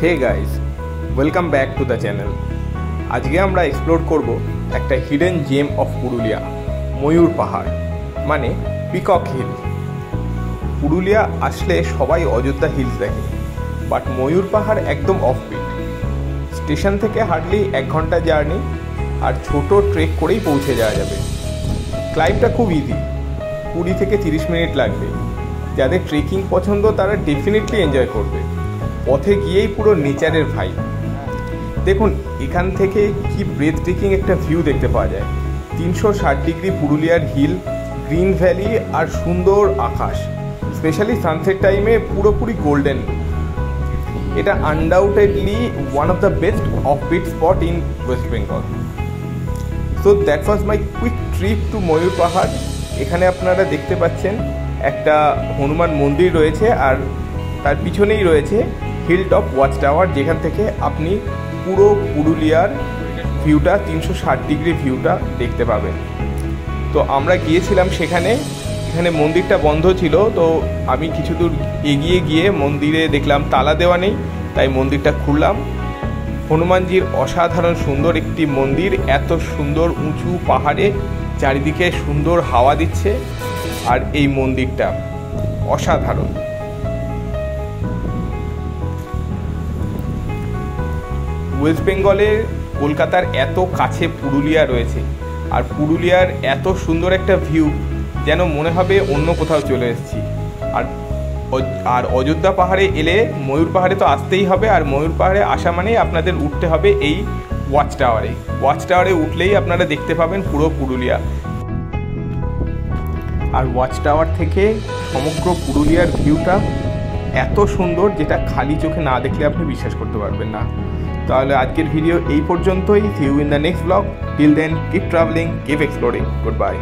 Hey guys, welcome back to the channel. আজকে আমরা explore করব একটা hidden gem of Purulia, Mayur Pahar মানে পিকক হিল। পুরুলিয়া আসলে সবাই অযোধ্যা হিলস দেখে, বাট ময়ূর পাহাড় একদম অফবিট। স্টেশন থেকে হার্ডলি 1 ঘন্টা জার্নি, আর ছোট ট্রেক করেই পৌঁছে যাওয়া যাবে। ক্লাইম্বটা খুব ইজি, 20 থেকে 30 মিনিট লাগবে। যাদের ট্রেকিং পছন্দ তারা ডেফিনেটলি এনজয় করবে। পথে গিয়েই পুরো নেচারের ভাই। দেখুন এখান থেকে কি ব্রেথ টেকিং একটা ভিউ দেখতে পাওয়া যায়। 360 ডিগ্রি পুরুলিয়ার হিল, গ্রিন ভ্যালি আর সুন্দর আকাশ। স্পেশালি সানসেট টাইমে পুরোপুরি গোল্ডেন। এটা undoubtedly one of the best offbeat spot in West Bengal. So that was my quick trip to Mayur Pahar. এখানে আপনারা দেখতে পাচ্ছেন একটা হনুমান মন্দির রয়েছে, আর তার পিছনেই রয়েছে হিল টপ ওয়াচ টাওয়ার, যেখান থেকে আপনি পুরো পুরুলিয়ার ভিউটা 360 ডিগ্রি ভিউটা দেখতে পাবেন। তো আমরা গিয়েছিলাম সেখানে, এখানে মন্দিরটা বন্ধ ছিল। তো আমি কিছু দূর এগিয়ে গিয়ে মন্দিরে দেখলাম তালা দেওয়া নেই, তাই মন্দিরটা খুললাম। হনুমানজির অসাধারণ সুন্দর একটি মন্দির, এত সুন্দর উঁচু পাহাড়ে, চারিদিকে সুন্দর হাওয়া দিচ্ছে, আর এই মন্দিরটা অসাধারণ। ওয়েস্ট বেঙ্গলের কলকাতার এত কাছে পুরুলিয়া রয়েছে, আর পুরুলিয়ার এত সুন্দর একটা ভিউ যেন মনে হবে অন্য কোথাও চলে এসেছি। আর অযোধ্যা পাহাড়ে এলে ময়ূর পাহাড়ে তো আসতেই হবে, আর ময়ূর পাহাড়ে আসা মানেই আপনাদের উঠতে হবে এই ওয়াচ টাওয়ারে। ওয়াচ টাওয়ারে উঠলেই আপনারা দেখতে পাবেন পুরো পুরুলিয়া। আর ওয়াচ টাওয়ার থেকে সমগ্র পুরুলিয়ার ভিউটা এত সুন্দর, যেটা খালি চোখে না দেখলে আপনি বিশ্বাস করতে পারবেন না। তাহলে আজকের ভিডিও এই পর্যন্তই। See you in the next vlog. Till then, keep traveling, keep exploring. Goodbye.